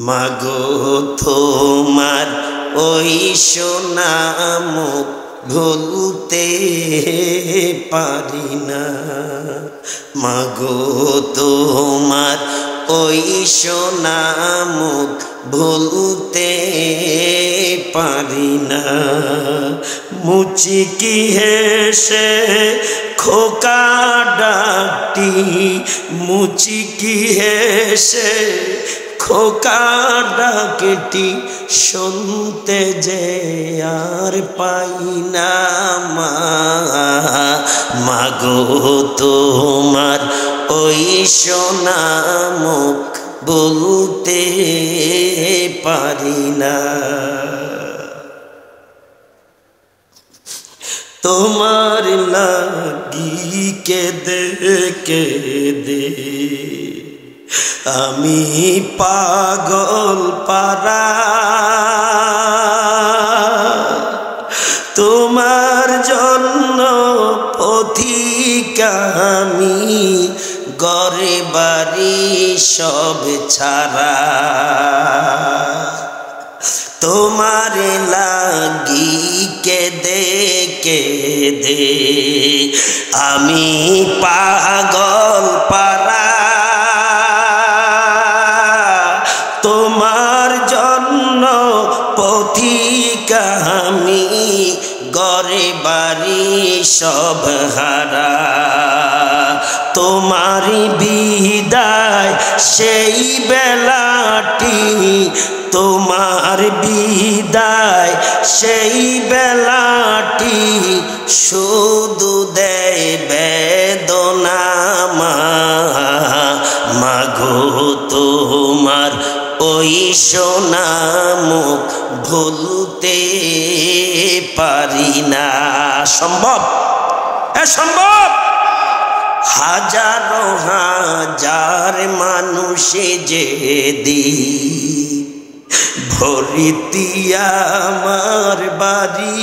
মাগো তোমার ওই সোনা মুখ ভুলতে পারি না। মাগো তোমার ওই সোনা মুখ ভুলতে পারি না। মুচকি হেসে খোকা ডাকটি, মুচকি হেসে খোকা ডাকটি শুনতে যে আর পাই না। মাগো তোমার ওই সোনা মুখ বলতে পারি না। তোমার লাগি কেঁদে কেঁদে আমি পাগল পারা, তোমার জন্য পথিক আমি ঘরে বাড়ি সব ছাড়া। তোমার লাগি কেঁদে কেঁদে আমি পাগল পারা, তোমার জন্য পথিক আমি ঘরে বাড়ি সব হারা। তোমার বিদায় সেই বেলাটি, তোমার বিদায় সেই বেলাটি শুধু দেয় বেদনা। মাগো তোমার ওই সোনা মুখ ভুলতে পারি না। সম্ভব? সম্ভব? হাজারো হাজার মানুষে যে দিন ভরিতি আমার বাড়ি,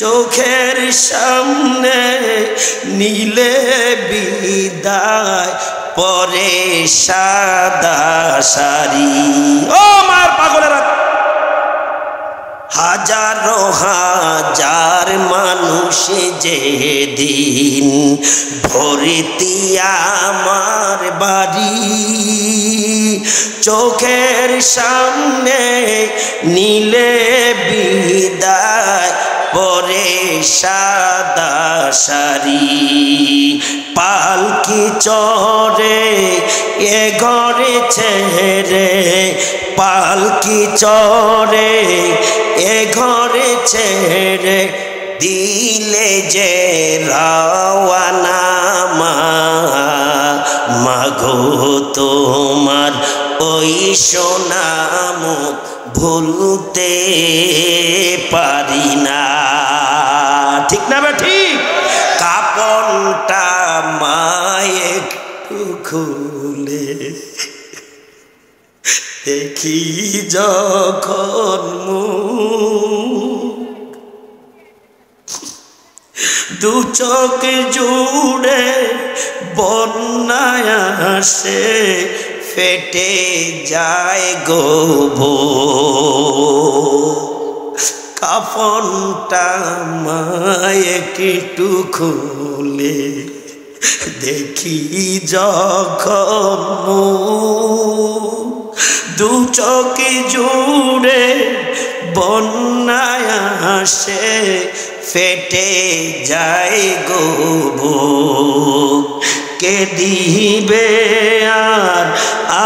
চোখের সামনে নীলে বিদায় পরে সাদা শাড়ি। ও মার পাগলেরা, হাজারো হাজার মানুষ যে দিন ভরিতি আমার বাড়ি, চোখের সামনে নীলে বিদায় পরে সাদা শাড়ি। পালকি চড়ে এ ঘরে ছেড়ে, পালকি চড়ে এ ঘরে ছেড়ে দিলে যে রওয়ানা। মাগো তোমার ওই সোনা মুখ ভুলতে পারি না। ঠিক না বে ঠিক? কাপড়টা মায়ে একটু খুলে দেখি যখন দু চোখ জুড়ে বন্যায় আসে ফেটে যায় গো। কাফনটা মায়ে একটু খুলে দেখি যখন দু চোখ জুড়ে বন্যায় আসে ফেটে যায় গো। কে দিবে আর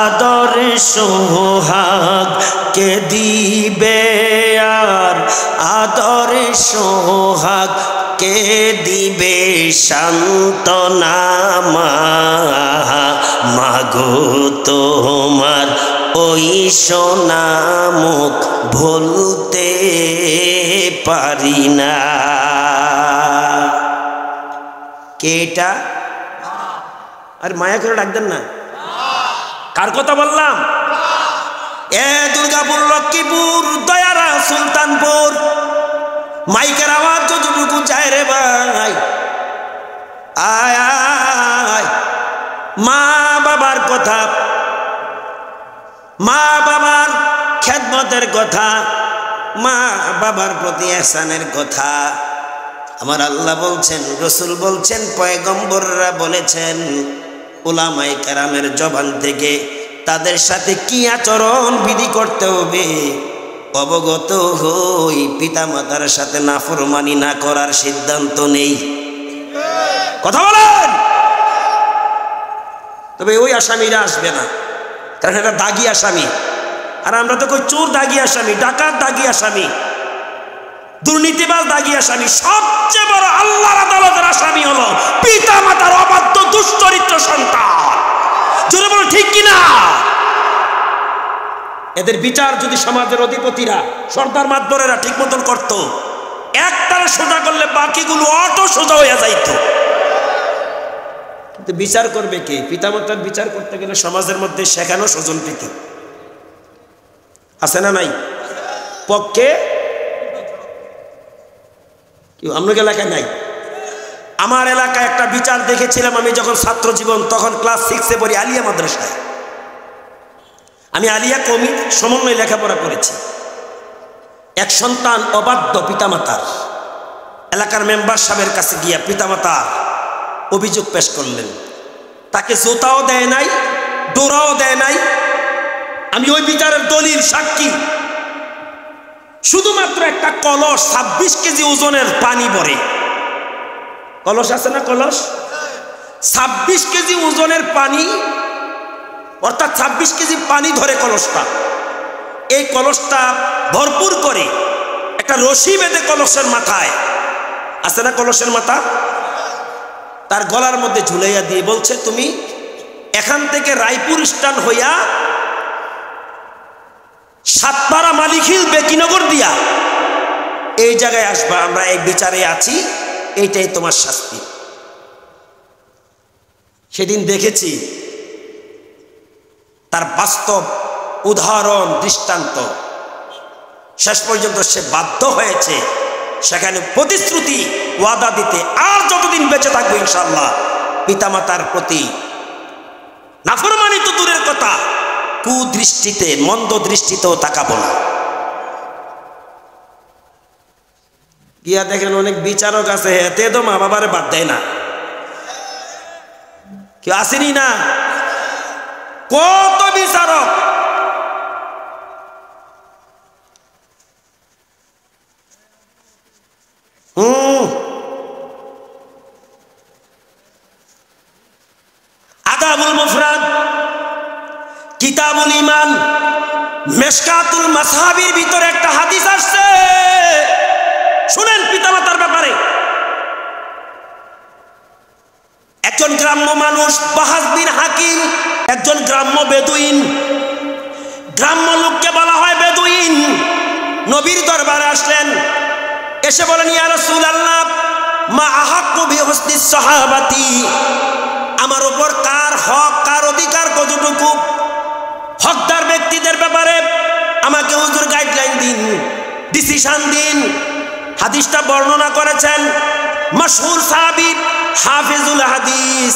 আদর সোহাগ, কে দিবে আর আদর সোহাগ, কে দিবে সান্ত্বনা। মাগো তোমার ওই সোনা মুখ ভুলতে পারি না। কে এটা? আর মায়া করে ডাকতেন না? কার কথা বললাম? এ দুর্গাপুর, লক্ষ্মীপুর, দয়ারা, সুলতানপুর, মাইকের আওয়াজ যতটুকু চায় রে ভাই, আয় আয় মা বাবার কথা মা বাবার খেদমতের কথা, মা বাবার প্রতি ইহসানের কথা আমার আল্লাহ বলছেন, রসুল বলছেন, পয়গম্বররা বলেছেন, উলামায়ে কেরামের জবান থেকে তাদের সাথে কি আচরণ বিধি করতে হবে অবগত হই। পিতামাতার সাথে নাফরমানি না করার সিদ্ধান্ত নেই। কথা বলেন। তবে ওই আসামিরা আসবে না, কারণ এটা দাগি আসামি। আর আমরা তো কই চোর দাগি আসামি, ডাকাত দাগি আসামি, দুর্নীতিবাজ দাগি আসামি। সবচেয়ে বড় আল্লাহর আদালতের আসামি হলো পিতা মাতার অবাধ্য দুশ্চরিত্র সন্তান। জোরে বলো ঠিক কিনা? এদের বিচার যদি সমাজের অধিপতিরা, সর্দার মাতবরেরা ঠিক মতন করতো, একটারে সোজা করলে বাকিগুলো অটো সোজা হয়ে যাইত। কিন্তু বিচার করবে কে? পিতামাতার বিচার করতে গেলে সমাজের মধ্যে শেখানো স্বজনপ্রীতি আছে না নাই? পক্ষে কেউ আপনার এলাকায় নাই? আমার এলাকায় একটা বিচার দেখেছিলাম আমি যখন ছাত্র জীবন, তখন ক্লাস 6-এ পড়ি আলিয়া মাদ্রাসায়। আমি আলিয়া কমি সমন্বয় লেখাপড়া করেছি। এক সন্তান অবাধ্য পিতামাতার, এলাকার মেম্বার সাহেবের কাছে গিয়া পিতামাতা অভিযোগ পেশ করলেন। তাকে জোতাও দেয় নাই, ডোরাও দেয় নাই। আমি ওই বিচারের দলিল সাক্ষী। শুধুমাত্র একটা কলস 26 কেজি ওজনের পানি ভরে, কলস আছে না, কলস 26 কেজি ওজনের পানি, অর্থাৎ 26 কেজি পানি ধরে কলসটা। এই কলসটা ভরপুর করে একটা রশি বেঁধে কলসের মাথায়, আছে না কলসের মাথা, তার গলার মধ্যে ঝুলাইয়া দিয়ে বলছে, তুমি এখান থেকে রায়পুর স্ট্যান্ড হইয়া সাতপাড়া মালিকহিল বেকিনগর দিয়া এই জায়গায় আসবা, আমরা এই বিচারে আছি, এইটাই তোমার শাস্তি। সেদিন দেখেছি তার বাস্তব উদাহরণ দৃষ্টান্ত। শেষ পর্যন্ত সে বাধ্য হয়েছে সেখানে প্রতিশ্রুতি ওয়াদা দিতে, আর যতদিন বেঁচে থাকবে ইনশাআল্লাহ পিতামাতার প্রতি নাফরমানি তো দূরের কথা, কুদৃষ্টিতে, মন্দ দৃষ্টিতেও তাকাবো না। গিয়া দেখেন অনেক বিচারক আছে, এতে তো মা বাবারে বাদ দেয় না। কেউ আসেনি না? কত বিচারক। আদাবুল মুফরাদ, কিতাবুল ঈমান, মিশকাতুল মাসাবির ভিতরে একটা হাদিস আসছে, শুনেন পিতামাতার ব্যাপারে। একজন গ্রাম্য মানুষ বাহাস বিন হাকিম, একজন গ্রাম্য বেদুইন, গ্রাম্য লোককে বলা হয় বেদুইন, নবীর দরবারে আসলেন। এসে বলেন, ইয়া রাসূলুল্লাহ, মা আহাক্কু বিহুসনিস সাহাবাতি, আমার উপর কার হক, কার অধিকার কতটুকু? হকদার ব্যক্তিদের ব্যাপারে আমাকে হুজুর গাইডলাইন দিন, ডিসিশন দিন। হাদিসটা বর্ণনা করেছেন মাশহুর সাহাবী হাফিজুল হাদিস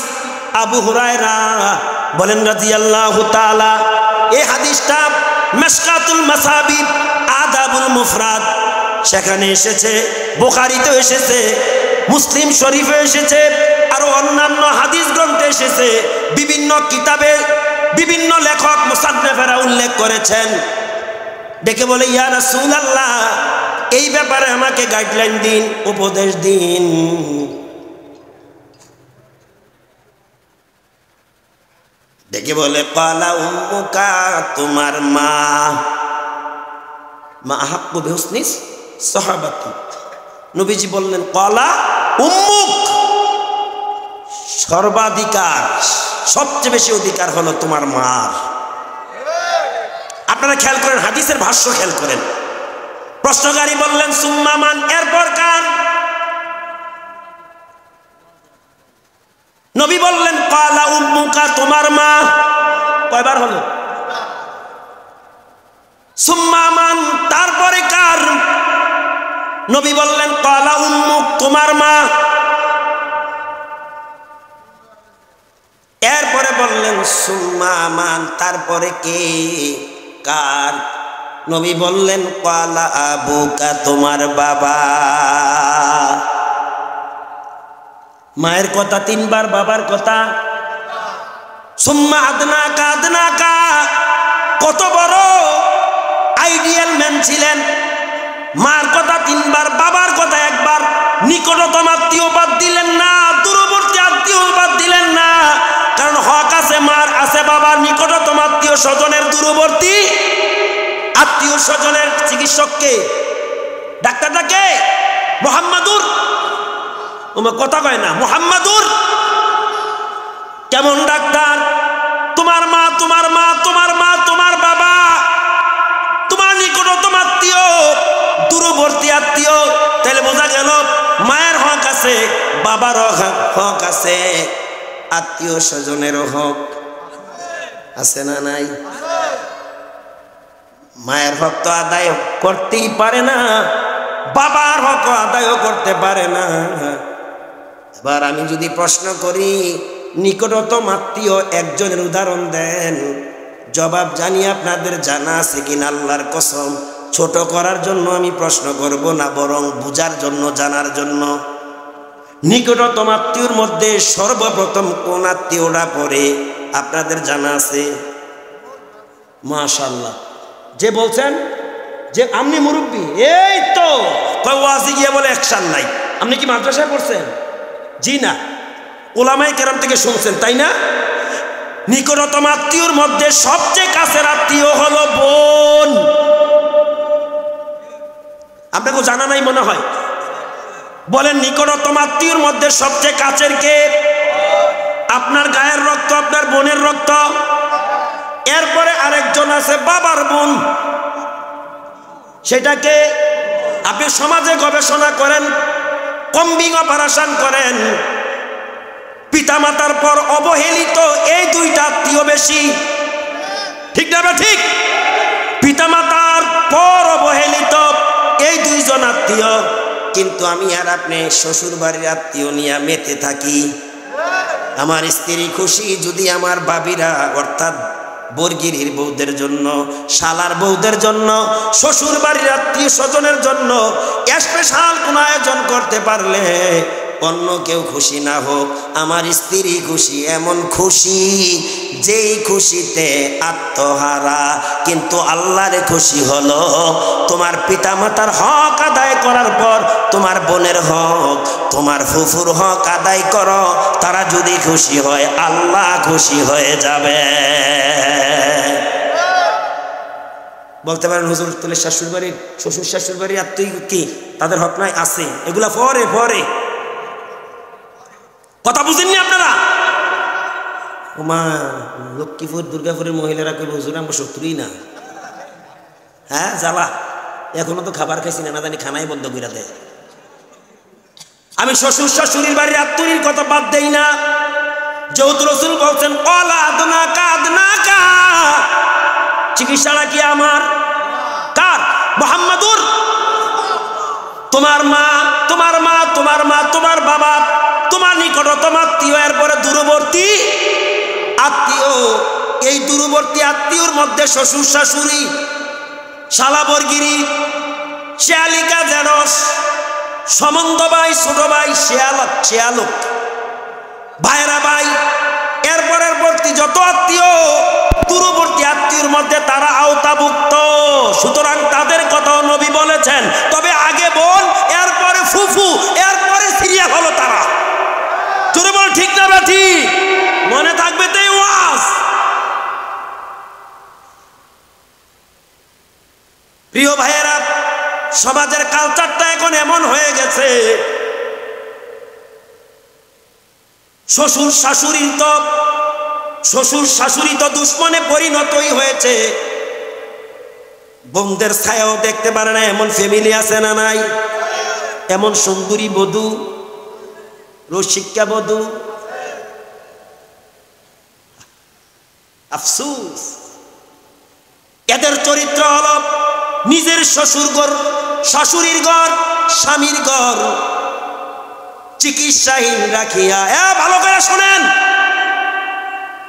আবু হুরায়রা, বলেন রাদিয়াল্লাহু তাআলা। এই হাদিসটা মিশকাতুল মাসাবিব আদাবুল মুফরাদ সেখানে এসেছে, বুখারীতে এসেছে, মুসলিম শরীফে এসেছে, আরো অন্যান্য হাদিস গ্রন্থে এসেছে। বিভিন্ন কিতাবে বিভিন্ন লেখক মুসান্নিফেরা উল্লেখ করেছেন। ডেকে বলে, ইয়া রাসূলুল্লাহ, এই ব্যাপারে আমাকে গাইডলাইন দিন, উপদেশ দিন। ডেকে বলে, ক্বালা উম্মুকা, তোমার মা। মা আহাক্কু বিহুসনিস সাহাবাতি, নবীজি বললেন, ক্বালা উম্মুক, সর্বাধিকার, সবচেয়ে বেশি অধিকার হলো তোমার মার। আপনারা খেয়াল করেন, হাদিসের ভাষ্য খেয়াল করেন। প্রশ্নকারী বললেন, সুম্মা মান, এরপর কার? নবী বললেন, ক্বালা উম্মুকা, তোমার মা। কয়বার হলো? সুম্মা মান, তারপরে কার? নবী বললেন, ক্বালা উম্মুক, তোমার মা। এরপরে বললেন, সুম্মা মান, তারপরে কে? কার? নবী বললেন ক্বালা আবুকা, তোমার বাবা। মায়ের কথা তিনবার, বাবার কথা সুম্মা আদনাকা আদনাকা। কত বড় আইডিয়াল ম্যান ছিলেন! মার কথা তিনবার, বাবার কথা একবার। নিকটতম আত্মীয় বাদ দিলেন না, দূরবর্তী আত্মীয় বাদ দিলেন না। কারণ হক আছে মার, আছে বাবার। নিকটতম আত্মীয় স্বজনের, দূরবর্তী আত্মীয় স্বজনের চিকিৎসককে, ডাক্তারটাকে মুহাম্মাদুর, কথা কয় না, মুহাম্মাদুর। কেমন ডাক্তার? তোমার মা, তোমার মা, তোমার মা, তোমার বাবা, তোমার নিকটতম আত্মীয়, দূরবর্তী আত্মীয়। তাহলে বোঝা গেল মায়ের হক আছে, বাবার হক আছে, আত্মীয় স্বজনেরও হক আছে না নাই? মায়ের হক তো আদায় করতেই পারে না, বাবার হক আদায়ও করতে পারে না। এবার আমি যদি প্রশ্ন করি, নিকটতম আত্মীয় একজনের উদাহরণ দেন, জবাব জানি আপনাদের জানা আছে কিনা আল্লাহর কসম। ছোট করার জন্য আমি প্রশ্ন করব না, বরং বুঝার জন্য, জানার জন্য। নিকটতম আত্মীয়র মধ্যে সর্বপ্রথম কোন আত্মীয়রা পড়ে আপনাদের জানা আছে? মাশাআল্লাহ। যে বলছেন যে আপনি মুরব্বী, এই তো ওয়াজি গিয়ে বলে অ্যাকশন নাই। আপনি কি মাদ্রাসায় পড়ছেন? জি না, ওলামায়ে কেরাম থেকে শুনছেন, তাই না? নিকটতম আত্মীয়র মধ্যে সবচেয়ে কাছের আত্মীয় হলো বোন। আপনাকে জানা নাই মনে হয়? বলেন, নিকটতম আত্মীয়র মধ্যে সবচেয়ে কাছের কে? আপনার গায়ের রক্ত, আপনার বোনের রক্ত। এরপরে আরেকজন আছে বাবার বোন, সেটাকে আপনি সমাজে গবেষণা করেন, কম্বিং অপারেশন করেন, পিতামাতার পর অবহেলিত এই দুইটা আত্মীয় বেশি। ঠিক না? ঠিক। পিতামাতার পর অবহেলিত এই দুইজন আত্মীয়। কিন্তু আমি আর আপনি শ্বশুর বাড়ির আত্মীয় নিয়ে মেতে থাকি। আমার স্ত্রী খুশি যদি আমার বাবিরা, অর্থাৎ বর্গির বৌদের জন্য, শালার বৌদের জন্য, শ্বশুর বাড়ির আত্মীয় স্বজনের জন্য স্পেশাল কোন আয়োজন করতে পারলে অন্য কেউ খুশি না হোক, আমার স্ত্রী খুশি। এমন খুশি যেই খুশিতে আত্মহারা। কিন্তু আল্লাহর খুশি হলো তোমার পিতামাতার হক আদায় করার পর তোমার বোনের হক, তোমার ফুফুর হক আদায় করো। তারা যদি খুশি হয়, আল্লাহ খুশি হয়ে যাবে। বলতে পারেন হুজুর, তাহলে শ্বশুর বাড়ির, শ্বশুর শাশুড় বাড়ির আত্মীয় কি তাদের হক নাই? আছে, এগুলা পরে পরে। কথা বুঝেননি আপনারা? ওমা, লক্ষ্মীপুর দুর্গাপুরের মহিলারা কইব হুজুর আমরা শত্রুই না। হ্যাঁ জ্বালা, এখনো তো খাবার খাইছি না, জানি খানাই বন্ধ করে দেয়। আমি শ্বশুর শাশুড়ির বাড়ির আত্মীয়র কথা বাদ দেই না, যেহেতু রাসূল বলছেন ক্বালা আদনাকা আদনাকা। চিকিৎসাটা কি আমার? কার? মুহাম্মাদুর। তোমার মা, তোমার মা, তোমার মা, তোমার বাবা, তোমার নিকটতম আত্মীয়, এরপরে দূরবর্তী আত্মীয়। এই দূরবর্তী আত্মীয়র মধ্যে শ্বশুর শাশুড়ি, শালা বর্গিরি, শেয়ালিকা জেরস, সম্বন্ধ ভাই, ছোট ভাই, শেয়ালক, ভাইরা ভাই, এরপরের বর্তী যত আত্মীয়, দূরবর্তী আত্মীয়র মধ্যে তারা আওতাভুক্ত। সুতরাং তাদের কথাও নবী বলেছেন। তবে আগে বোন, এরপরে ফুফু, এরপরে সিরিয়াল হলো তারা। জোরে বল, ঠিক না বেঠি? মনে থাকবে তো ওয়াজ। প্রিয় ভাইয়েরা, সমাজের কালচারটা এখন এমন হয়ে গেছে, শ্বশুর শাশুড়ি তো দুশ্মনে পরিণতই হয়েছে। বোনদের ছায়াও দেখতে পারে না, এমন ফ্যামিলি আছে না নাই? এমন সুন্দরী বধূ, রসিকা বধূ, আফসোস। এদের চরিত্র হলো নিজের শ্বশুর ঘর, শাশুড়ির ঘর, স্বামীর ঘর চিকিৎসাহীন রাখিয়া। ভালো করে শোনেন,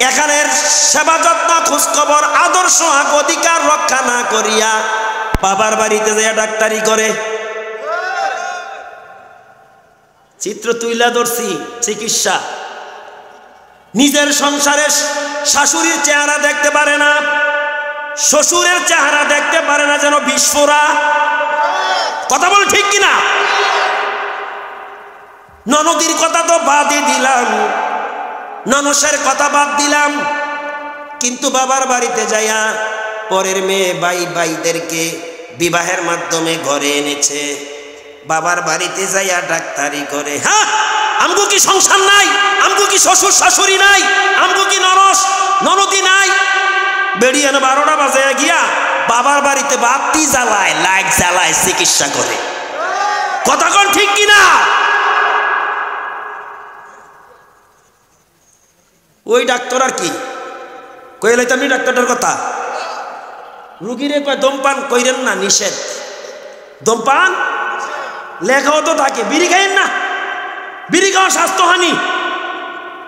এখানের সেবা যত্ন খোঁজখবর আদর্শ অধিকার রক্ষা না করিয়া বাবার বাড়িতে যে ডাক্তারি করে। চিত্র তুইলা ধরছি চিকিৎসা। নিজের সংসারে শাশুড়ির চেহারা দেখতে পারে না, শ্বশুরের চেহারা দেখতে পারে না, যেন বিস্ফোরা। কথা বল ঠিক কিনা? ননদির কথা তো বাদই দিলাম, ননসের কথা বাদ দিলাম, কিন্তু বাবার বাড়িতে যাইয়া পরের মেয়ে ভাইদেরকে বিবাহের মাধ্যমে ঘরে এনেছে, বাবার বাড়িতে যাইয়া ডাক্তারি করে। হ্যাঁ, আমগো কি সংসার নাই? আমগো কি শ্বশুর শাশুড়ি নাই? আমগো কি ননদি নাই? বেরিয়ে 12টা বাজে গিয়া বাবার বাড়িতে বাতি জ্বালায়, লাইট জ্বালায়, চিকিৎসা করে। কথা কোন ঠিক কিনা? ওই ডাক্তার আর কি কইলে তুমি ডাক্তারটার কথা, রুগীরে কয় ধূমপান কইরেন না, নিষেধ। ধূমপান লেখাও তো থাকে, বিড়ি খাইেন না, বিড়ি খাওয়া স্বাস্থ্যহানি,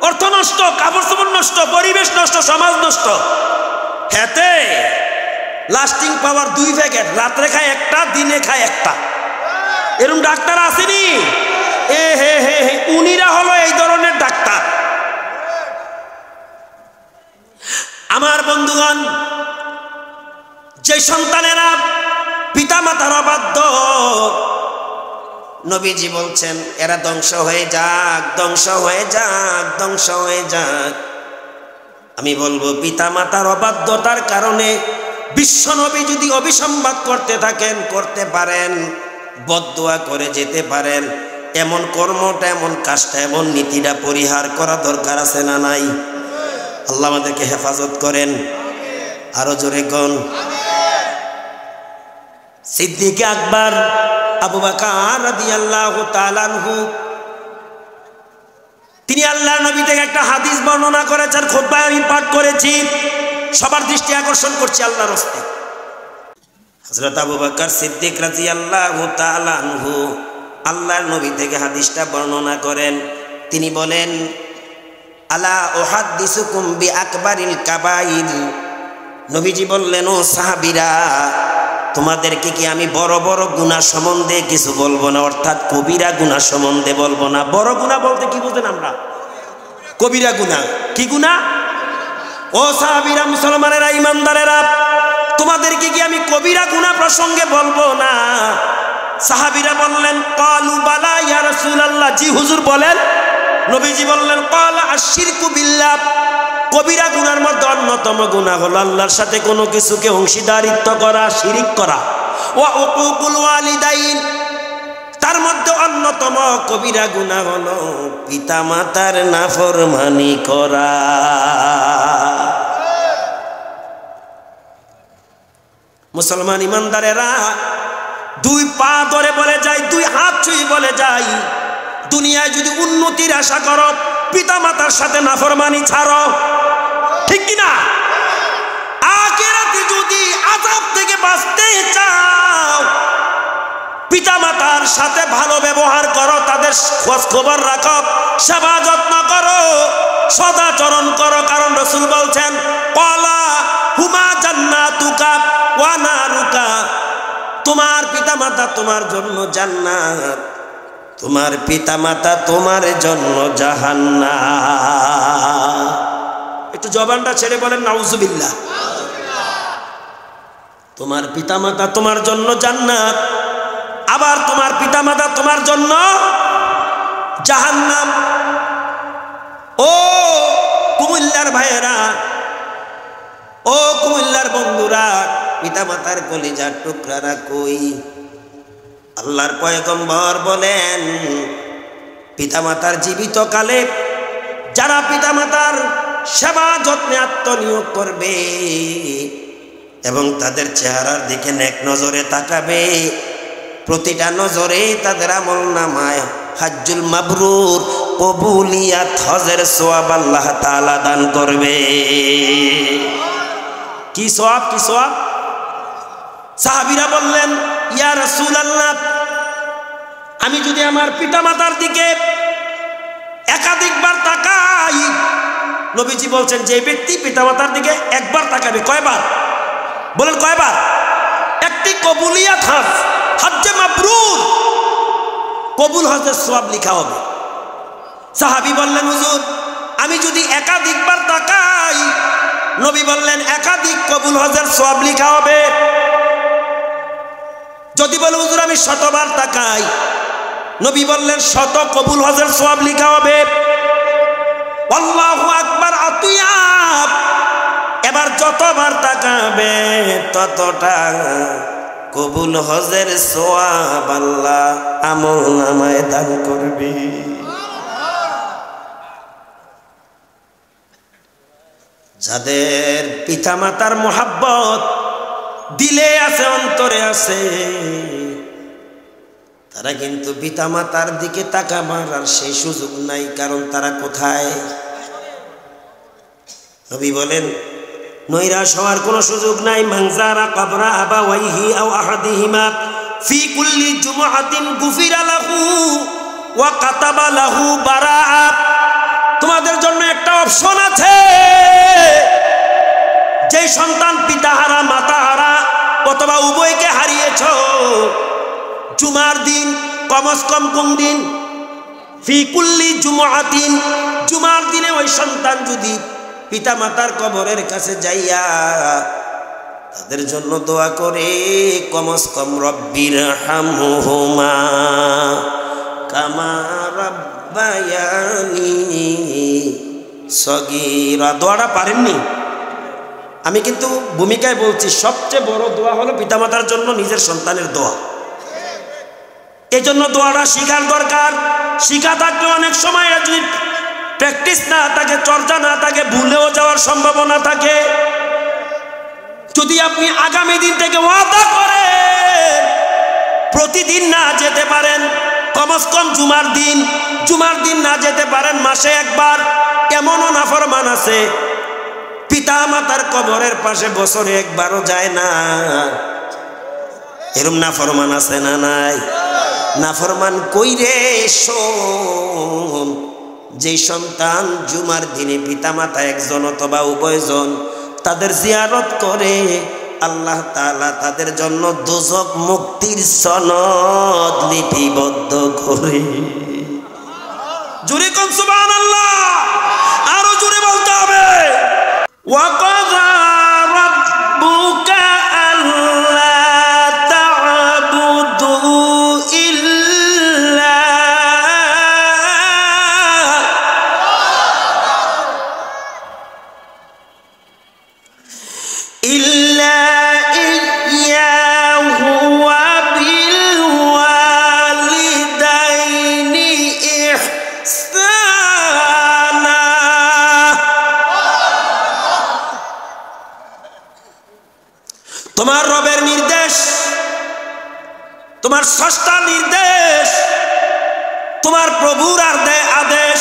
অর্থ নষ্ট, কাপড় চোপড় নষ্ট, পরিবেশ নষ্ট, সমাজ নষ্ট। হেতে লাস্টিং পাওয়ার 2 প্যাকেট, রাত্রে খায় একটা, দিনে খায় একটা। এরকম ডাক্তার আসেনি? উনিরা হলো এই ধরনের ডাক্তার। আমার বন্ধুগণ, যে সন্তানেরা পিতা মাতার অবাধ্য, নবীজি বলছেন এরা ধ্বংস হয়ে যাক, ধ্বংস হয়ে যাক, ধ্বংস হয়ে যাক। আমি বলবো পিতা মাতার অবাধ্যতার কারণে বিশ্ব নবী যদি অভিসম্বাদ করতে থাকেন, করতে পারেন, বদদুয়া করে যেতে পারেন, এমন কর্মটা, এমন কাজটা, এমন নীতিটা পরিহার করা দরকার আছে না নাই? আল্লাহ আমাদেরকে হেফাজত করেন। আরো জোরে কোন? সিদ্দিক আকবর আবু বকর রাদিয়াল্লাহু তাআলা আনহু, তিনি আল্লাহর নবী থেকে একটা হাদিস বর্ণনা করেছেন, খুতবায় আমি পাঠ করেছি, সবার দৃষ্টি আকর্ষণ করছি আল্লাহর রাস্তে। হযরত আবু বকর সিদ্দিক রাদিয়াল্লাহু তাআলা আনহু আল্লাহর নবী থেকে হাদিসটা বর্ণনা করেন। তিনি বলেন, আলা উহাদ্দিসুকুম বিআকবারিল কাবাইর। নবীজি বললেন, ও সাহাবীরা, তোমাদেরকে কি আমি বড় বড় গুনাহ সম্বন্ধে কিছু বলবো না? অর্থাৎ কবিরা গুনাহ সম্বন্ধে বলবো না। বড় গুনাহ বলতে কি বুঝেন আমরা? কবিরা গুনাহ। কি গুনাহ? ও সাহাবীরা, মুসলমানেরা, ইমানদারেরা, তোমাদেরকে কি আমি কবিরা গুনাহ প্রসঙ্গে বলবো না? সাহাবীরা বললেন, ক্বালু বালা ইয়া রাসূলুল্লাহ, জি হুজুর বলেন। নবীজি বললেন, ক্বালা আশরিকু বিল্লাহ, কবিরা গুনার মধ্যে অন্যতম গুনাহ হলো আল্লাহর সাথে কোনো কিছুকে অংশীদারিত্ব করা, শিরিক করা। ওয়া উকুকুল ওয়ালিদাইন, তার মধ্যে অন্যতম কবিরা গুনাহ হলো পিতামাতার নাফরমানি করা। মুসলমান ইমানদারেরা, 2 পা ধরে বলে যায়, 2 হাত ছুঁয়ে বলে যায়, দুনিয়ায় যদি উন্নতির আশা করো, পিতামাতার সাথে নাফরমানি ছাড়ো। ঠিক কিনা? আখিরাতে যদি আযাব থেকে বাঁচতে চাও, পিতামাতার সাথে ভালো ব্যবহার করো, তাদের খোঁজ খবর রাখো, সেবা যত্ন করো, সদাচরণ করো। কারণ রাসূল বলছেন, ক্বালা হুমা জান্নাতুকা ওয়া নারুকা, তোমার পিতামাতা তোমার জন্য জান্নাত, তোমার পিতামাতা তোমার জন্য জাহান্নাম। একটু জবানটা ছেড়ে বলেন নাউজুবিল্লাহ। তোমার পিতামাতা তোমার জন্য জান্নাত, আবার তোমার পিতামাতা তোমার জন্য জাহান্নাম। ও কুমিল্লার ভাইয়েরা, ও কুমিল্লার বন্ধুরা, পিতামাতার কলিজার টুকরারা কই? আল্লাহর পয়গম্বর বলেন, পিতামাতার জীবিত কালে যারা পিতামাতার সেবা যত্নে আত্মনিয়োগ করবে এবং তাদের চেহারার দিকে নেক নজরে তাকাবে, প্রতিটা নজরে তাদের আমলনামায় হজ্জুল মাবরুর, কবুলিয়াত, হজের সওয়াব আল্লাহ তাআলা দান করবে। কি সওয়াব? কি সওয়াব? সাহাবীরা বললেন, ইয়া রাসূলুল্লাহ, আমি যদি আমার পিতামাতার দিকে একাধিকবার তাকাই, নবীজি বলছেন যে ব্যক্তি পিতামাতার দিকে একবার তাকাবে, কয়বার বলেন, কয়বার? একটি কবুলিয়াত হজ, হজ্জে মাবরুর, কবুল হজের সওয়াব লেখা হবে। সাহাবী বললেন, হুজুর আমি যদি একাধিকবার তাকাই? নবী বললেন, একাধিক কবুল হজের সওয়াব লেখা হবে। যদি বলে হুজুর আমি শতবার তাকাই? নবী বললেন, শত কবুল হজের সওয়াব লেখা হবে। আল্লাহু আকবার আতিয়াব, এবার যতবার তাকাবে ততটা কবুল হজের সওয়াব আল্লাহ আমলনামায় দান করবে। যাদের পিতামাতার মোহাব্বত দিলে আছে, অন্তরে আছে, তারা কিন্তু পিতামাতার দিকে তাকাবার আর সেই সুযোগ নাই। কারণ তারা কোথায়? নবী বলেন, নৈরাশ হওয়ার কোনো সুযোগ নাই। মান যারা কবরা আবাওয়াইহি আও আহাদিহিমা ফি কুল্লি জুমআতিন গুফিরা লাহু ওয়া কাতাবা লাহু বারাআ। তোমাদের জন্য একটা অপশন আছে, যেই সন্তান পিতাহারা মাতাহারা অথবা উভয়কে হারিয়েছ, জুমার দিন কমস কম কোন দিন? ফি কুল্লি জুমআতিন, জুমার দিনে ওই সন্তান যদি পিতা মাতার কবরের কাছে যাইয়া তাদের জন্য দোয়া করে, কমস কম রব্বির হামহুমা কামা রাব্বায়ানি সগীরা, দোয়াটা পারেননি? আমি কিন্তু ভূমিকায় বলছি, সবচেয়ে বড় দোয়া হলো পিতামাতার জন্য নিজের সন্তানের দোয়া। এই জন্য দোয়াটা শিখার দরকার। শিখা থাকলে অনেক সময় যদি প্র্যাকটিস না থাকে, চর্চা না থাকে, ভুলেও যাওয়ার সম্ভাবনা থাকে। যদি আপনি আগামী দিন থেকে ওয়াদা করেন প্রতিদিন না যেতে পারেন, কমস কম জুমার দিন না যেতে পারেন মাসে একবার, এমনও নাফরমান আছে পিতা মাতার কবরের পাশে বছরে একবারও যায় না। এরম নাফরমান আছে না নাই? নাফরমান কইরে শোন, যে সন্তান জুমার দিনে পিতামাতা একজন অথবা উভয়জন তাদের জিয়ারত করে, আল্লাহ তাআলা তাদের জন্য দোজখ মুক্তির সনদ লিপিবদ্ধ করে। জোরে কোন সুবহানাল্লাহ, আরো জোরে বলতে হবে। ওয়া কাযা রাব্বুকা আল্লা তা'বুদু ইল্লা ইয়্যাহু ওয়া বিল ওয়ালিদাইনি ইহসানা। তোমার রবের নির্দেশ, তোমার স্রষ্টার নির্দেশ, তোমার প্রভুর আদেশ,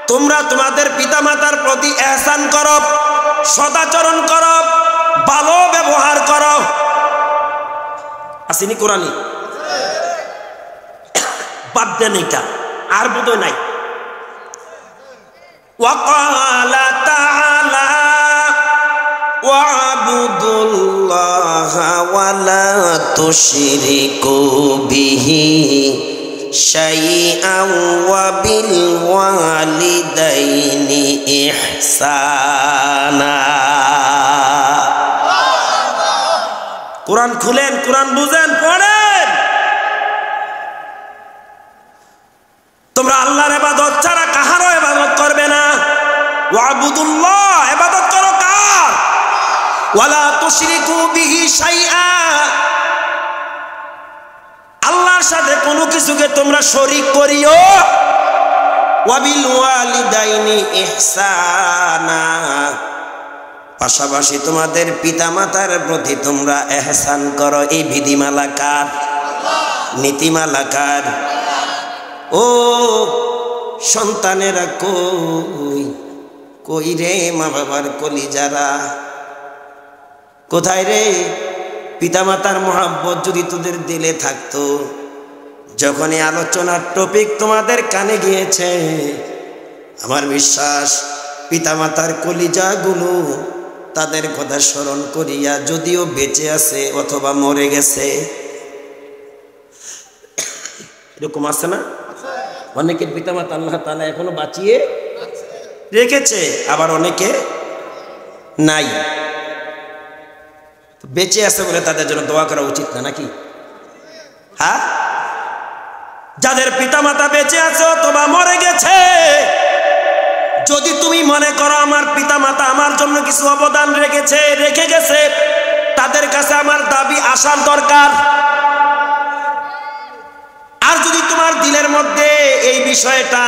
তোমরা তোমাদের পিতামাতার প্রতি ইহসান করো, সদাচরণ করো, ভালো ব্যবহার করো। আসেনি কোরআনে? বাদ দেন এটা, আর বোধহয় নাই। ওয়াকালা তাআলা ওয়া'বুদুল্লাহা ওয়ালা তুশরিকু বিহি শাইআন ওয়া বিল ওয়ালিদাইনি ইহসানা। কোরআন খুলেন, কোরআন বুঝেন, পড়েন। তোমরা আল্লাহর ইবাদত ছাড়া কাহারও ইবাদত করবে না। ওয়া'বুদুল্লাহ, ইবাদত করো কার? ওয়ালা তুশরিকু বিহি শাইআ, আল্লাহর সাথে কোনো কিছুকে তোমরা শরীক করিও। ওয়াবিল ওয়ালিদাইনি ইহসানা, পাশাপাশি তোমাদের পিতামাতার প্রতি তোমরা ইহসান করো। এই বিধিমালা কার? নীতিমালা কার? ও সন্তানেরা কই কই রে মা বাবার কলিজারা, কোথায় রে? পিতামাতার মহব্বত যদি তোদের দিলে থাকতো, যখনই আলোচনার টপিক তোমাদের কানে গিয়েছে, আমার বিশ্বাস পিতামাতার কলিজাগুলো তাদের কথা স্মরণ করিয়া, যদিও বেঁচে আছে অথবা মরে গেছে, এরকম আছে না? অনেকের পিতামাতা আল্লাহ তাআলা এখনো বাঁচিয়ে রেখেছে, আবার অনেকে নাই। বেঁচে আছে বলে তাদের জন্য দোয়া করা উচিত না নাকি? হ্যাঁ, যাদের পিতামাতা বেঁচে আছে অথবা মরে গেছে, যদি তুমি মনে করো আমার পিতামাতা আমার জন্য কিছু অবদান রেখে গেছে, তাদের কাছে আমার দাবি আসার দরকার। আর যদি তোমার দিলের মধ্যে এই বিষয়টা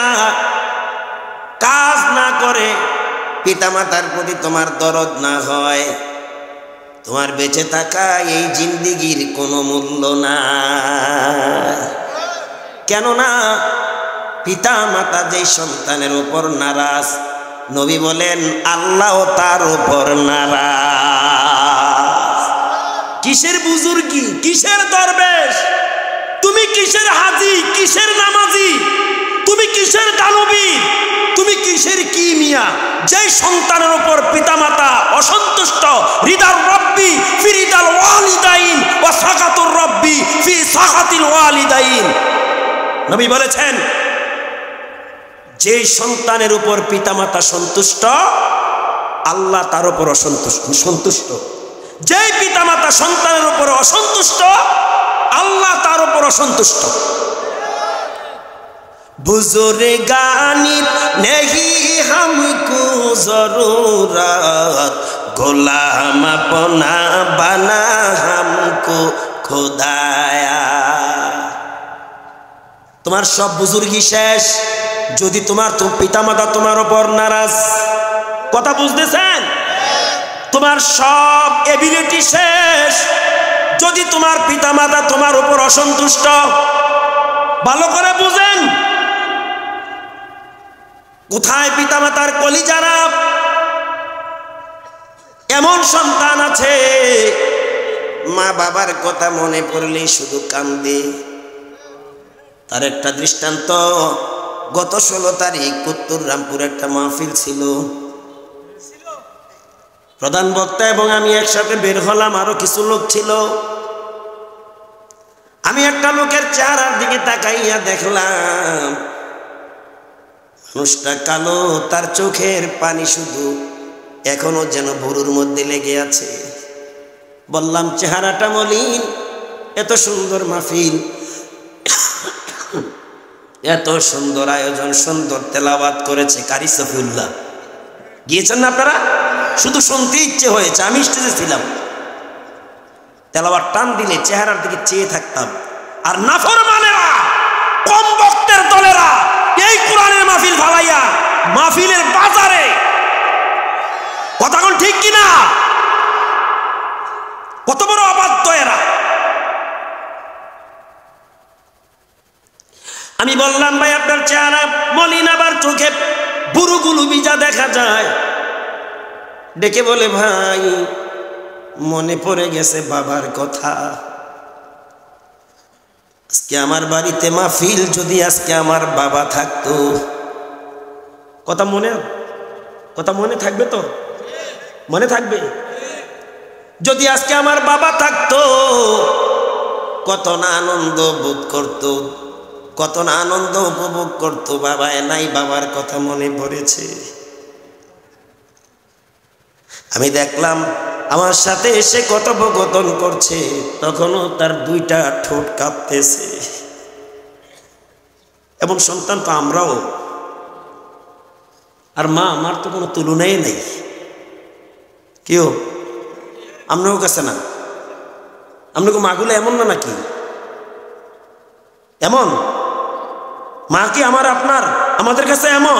কাজ না করে, পিতামাতার প্রতি তোমার দরদ না হয়, তোমার বেঁচে থাকা এই জিন্দেগির কোনো মূল্য না। কেননা পিতা মাতা যেই সন্তানের উপর নারাজ, নবী বলেন আল্লাহ তার উপর নারাজ। কিসের বুজুর্গি, কিসের দরবেশ, তুমি কিসের হাজি, কিসের নামাজি, তুমি কিসের দানবীর, তুমি কিসের কি মিয়া, যেই সন্তানের উপর পিতামাতা অসন্তুষ্ট, রিদার রব্বি ফি রিদাল ওয়ালিদাইন ওয়া সাকাতুর রব্বি ফি সাকাতিল ওয়ালিদাইন। নবী বলেছেন যে সন্তানের উপর পিতামাতা সন্তুষ্ট, আল্লাহ তার উপর সন্তুষ্ট। যেই পিতামাতা সন্তানের উপর অসন্তুষ্ট, আল্লাহ তার উপর অসন্তুষ্ট। বুজুর্গানি নেহি হামকো জরুরত, গোলাম আপনা বানা হামকো খোদায়া। তোমার সব বুজুর্গি শেষ যদি তোমার পিতামাতা তোমার উপর নারাজ। কথা বুঝতেছেন? তোমার সব এবিলিটি শেষ যদি তোমার পিতামাতা তোমার উপর অসন্তুষ্ট। ভালো করে বুঝেন, কোথায় পিতামাতার কলিজারা। এমন সন্তান আছে মা বাবার কথা মনে পড়লেই শুধু কান্দে। তার একটা দৃষ্টান্ত, গত 16 তারিখ উত্তররামপুর একটা মাহফিল ছিল, প্রধান বক্তা এবং আমি একসাথে বের হলাম, আরো কিছু লোক ছিল। আমি একটা লোকের চেহারার দিকে তাকাইয়া দেখলাম মানুষটা কালো, তার চোখের পানি শুধু এখনো যেন ভুরুর মধ্যে লেগে আছে। বললাম চেহারাটা মলিন, এত সুন্দর মাহফিল, এত সুন্দর আয়োজন, সুন্দর তেলাওয়াত করেছে কারি সফিউল্লাহ। গিয়েছেন না আপনারা? শুধু শুনতে ইচ্ছে হয়েছে। আমি স্টেজে ছিলাম, তেলাওয়াত টান দিলে চেহারার দিকে চেয়ে থাকতাম। আর নাফরমানেরা, কম বক্তের দলেরা এই কোরআনের মাহফিল ফালাইয়া মাহফিলের বাজারে, কথা কোন ঠিক কিনা? কত বড় অবাধ্য এরা। আমি বললাম ভাই আপনার চেহারা মলিন, আবার চোখে বুরুগুলো ভিজা দেখা যায়। ডেকে বলে ভাই মনে পড়ে গেছে বাবার কথা। আজকে আমার বাড়িতে মাহফিল, যদি আজকে আমার বাবা থাকতো। কথা মনে থাকবে তো? মনে থাকবে? যদি আজকে আমার বাবা থাকতো, কত না আনন্দ বোধ করতো, কত না আনন্দ উপভোগ করতো। বাবা নাই, বাবার কথা মনে পড়েছে। আমি দেখলাম আমার সাথে এসে কথোপকথন করছে, তখনও তার 2টা ঠোঁট কাঁপতেছে। এমন সন্তান তো আমরাও। আর মা আমার তো কোনো তুলনাই নেই। কেউ আপনার কাছে না? আপনাকে মাগুলো এমন না নাকি? এমন মা কি আমার আপনার আমাদের কাছে এমন?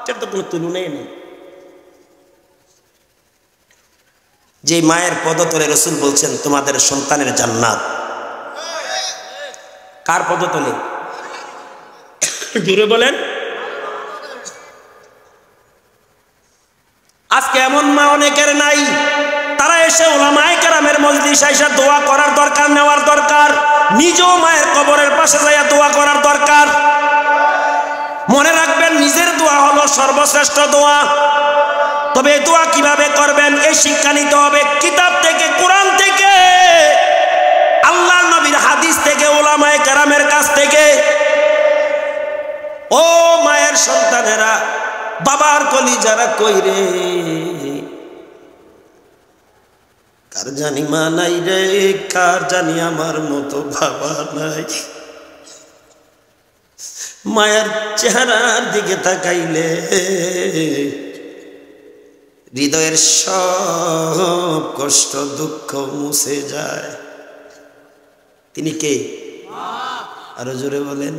এটার তো কোনো তুলনাই নেই। যে মায়ের পদতলে রসুল বলছেন তোমাদের সন্তানের জান্নাত। কার পদতলে? জোরে বলেন। আজকে এমন মা অনেকের নাই, তারা এসে উলামায়ে কেরামের মজলিসে এসে দোয়া করার দরকার, নেওয়ার দরকার। নিজেও মায়ের কবরের পাশে যাইয়া দোয়া করার দরকার। মনে রাখবেন নিজের দোয়া হলো সর্বশ্রেষ্ঠ দোয়া। তবে এই দোয়া কিভাবে করবেন এই শিক্ষা নিতে হবে কিতাব থেকে, কোরআন থেকে, আল্লাহর নবীর হাদিস থেকে, উলামায়ে কেরামের কাছ থেকে। ও মায়ের সন্তানেরা, বাবার কলিজারা কই রে, কার জানি মা নাই রে, কার জানি আমার মতো বাবা নাই। মায়ের চেহারার দিকে তাকাইলে হৃদয়ের সব কষ্ট দুঃখ মুছে যায়। তিনি কে? আরো জোরে বলেন।